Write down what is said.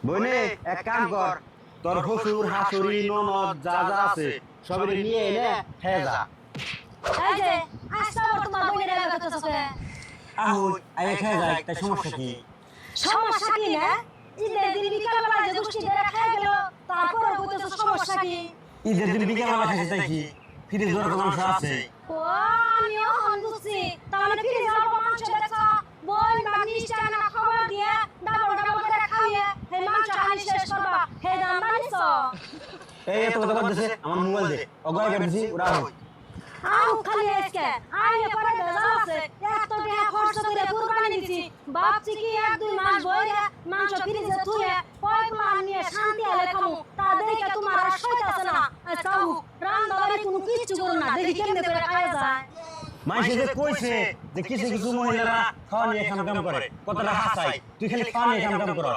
বইনে এক কাম কর, তোর শ্বশুর শাশুড়ি ননদ যা যা আছে সবই নিয়ে এনে খেয়ে যা। এই যে আজকে আবার তোমার বোনের এলাকা করতেছে। আহুই আয় খেয়ে যা, একটা সমস্যা কি? সমস্যা কি না? ঈদের দিন বিকালবেলা যে গোষ্ঠী ধরে খেয়ে গেল, তারপরে কইতেছে সমস্যা কি? ঈদের দিন বিকেলবেলা খাইছে তাই কি? ফিরে জোর মাংস আছে। ও আমিও হন বুঝছি। তাহলে ফিরে যাবো মাংস দেখছ, বোন বা মিষ্টি না খবর দিয়ে ডাবল ডাবল করে খাইয়ে হে মাংস হানি শেষ করবা, হে দাম বানিছ। এই এত কথা বলতেছে, আমার মোবাইল দে, অগয় করতেছি ওরা আহুই। আউ খালি আজকে আইনে পরে ভেজাল আছে। এত টাকা খরচ করে কুরবানি দিছি, ভাবছি কি এক দুই মাস বইরে মাংস ফ্রিজে থুয়ে পয়প্লান নিয়ে শান্তি আলে খামু। তা দেখে তোমার আর সইতাছে না। কাউ রান্দাবাড়ি কোনো কিচ্ছু করো না, দেখি কেমনে করে খাওয়া যায়। মাইসে যে কইছে যে কিছু কিছু মহিলারা খাওয়া নিয়ে কাম করে, কতটা হাসাই, তুই খালি খাওয়া নিয়ে কাম কর।